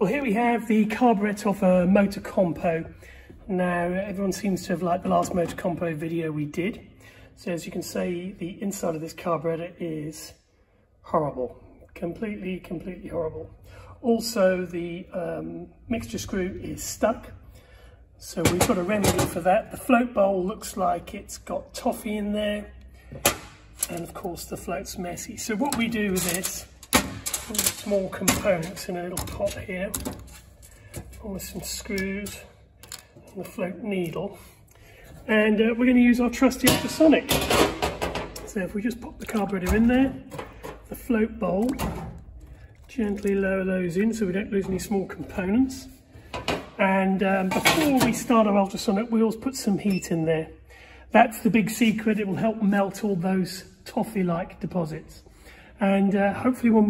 Well, here we have the carburettor of a Motocompo. Now, everyone seems to have liked the last Motocompo video we did. So as you can see, the inside of this carburettor is horrible. Completely horrible. Also, the mixture screw is stuck. So we've got a remedy for that. The float bowl looks like it's got toffee in there. And of course, the float's messy. So what we do with this, small components in a little pot here, with some screws and the float needle, and we're going to use our trusty ultrasonic. So if we just pop the carburettor in there, the float bowl, gently lower those in so we don't lose any small components, and before we start our ultrasonic we always put some heat in there. That's the big secret. It will help melt all those toffee-like deposits. And hopefully when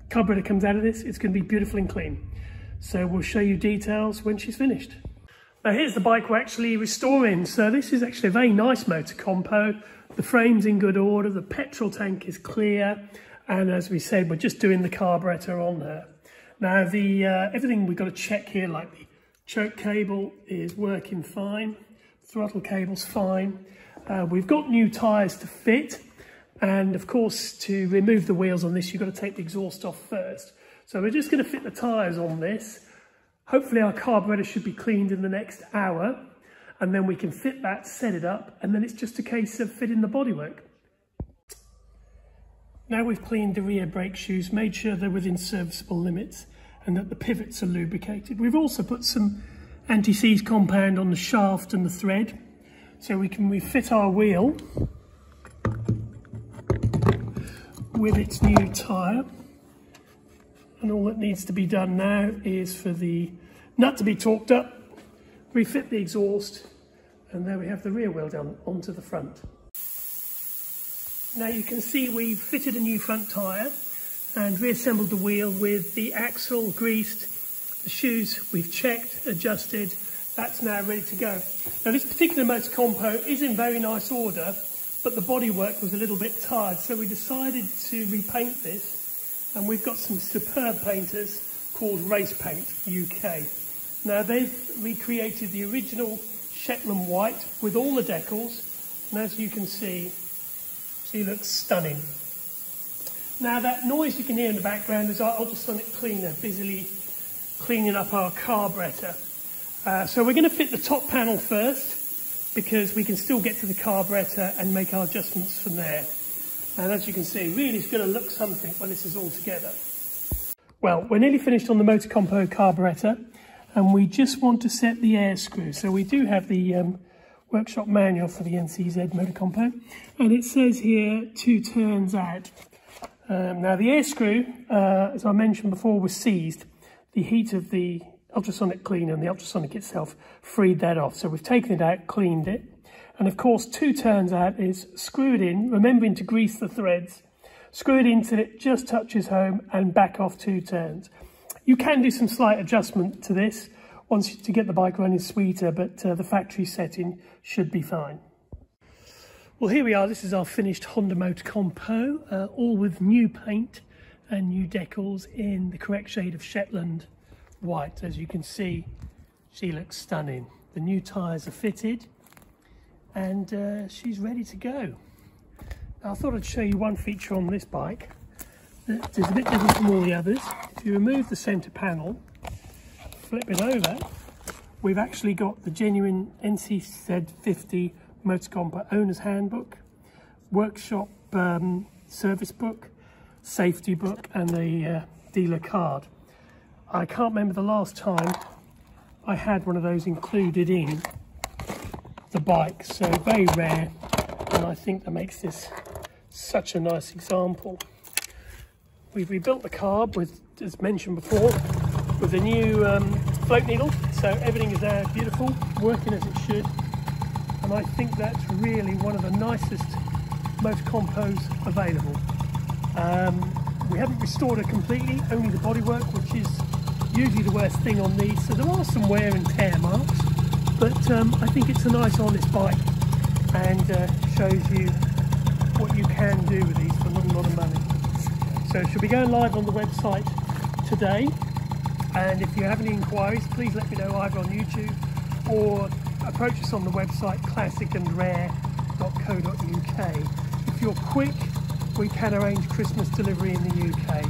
carburettor comes out of this, it's going to be beautiful and clean. So we'll show you details when she's finished. Now here's the bike we're actually restoring. So this is actually a very nice Motocompo. The frame's in good order, the petrol tank is clear, and as we said, we're just doing the carburettor on her. Now everything we've got to check here, like the choke cable is working fine, throttle cable's fine. We've got new tyres to fit. And of course, to remove the wheels on this, you've got to take the exhaust off first. So we're just going to fit the tyres on this. Hopefully our carburettor should be cleaned in the next hour. And then we can fit that, set it up, and then it's just a case of fitting the bodywork. Now we've cleaned the rear brake shoes, made sure they're within serviceable limits and that the pivots are lubricated. We've also put some anti-seize compound on the shaft and the thread so we can refit our wheel with its new tyre, and all that needs to be done now is for the nut to be torqued up, refit the exhaust, and there we have the rear wheel done onto the front. Now you can see we've fitted a new front tyre and reassembled the wheel with the axle greased, the shoes we've checked, adjusted. That's now ready to go. Now this particular Motocompo is in very nice order, but the bodywork was a little bit tired, so we decided to repaint this, and we've got some superb painters called Race Paint UK. Now they've recreated the original Shetland white with all the decals, and as you can see, she looks stunning. Now that noise you can hear in the background is our ultrasonic cleaner busily cleaning up our carburettor. So we're going to fit the top panel first, because we can still get to the carburettor and make our adjustments from there. And as you can see, really it's going to look something when this is all together. Well, we're nearly finished on the Motocompo carburettor, and we just want to set the air screw. So we do have the workshop manual for the NCZ Motocompo, and it says here 2 turns out. Now the air screw, as I mentioned before, was seized. The heat of the ultrasonic cleaner and the ultrasonic itself freed that off. So we've taken it out, cleaned it. And of course, 2 turns out is screw it in, remembering to grease the threads, screw it in till it just touches home and back off 2 turns. You can do some slight adjustment to this once to get the bike running sweeter, but the factory setting should be fine. Well, here we are. This is our finished Honda Motocompo, all with new paint and new decals in the correct shade of Shetland white. As you can see, she looks stunning. The new tyres are fitted and she's ready to go. Now, I thought I'd show you one feature on this bike that is a bit different from all the others. If you remove the centre panel, flip it over, we've actually got the genuine NCZ50 Motocompo owner's handbook, workshop service book, safety book, and the dealer card. I can't remember the last time I had one of those included in the bike, so very rare, and I think that makes this such a nice example. We've rebuilt the carb with, as mentioned before, with a new float needle, so everything is now beautiful, working as it should, and I think that's really one of the nicest Motocompos available. We haven't restored it completely, only the bodywork, which is usually the worst thing on these, so there are some wear and tear marks, but I think it's a nice honest bike and shows you what you can do with these for not a lot of money. So she'll be going live on the website today, And if you have any inquiries, please let me know either on YouTube or approach us on the website classicandrare.co.uk. If you're quick, we can arrange Christmas delivery in the UK.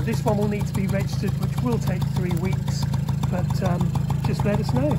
This one will need to be registered, which will take 3 weeks, but just let us know.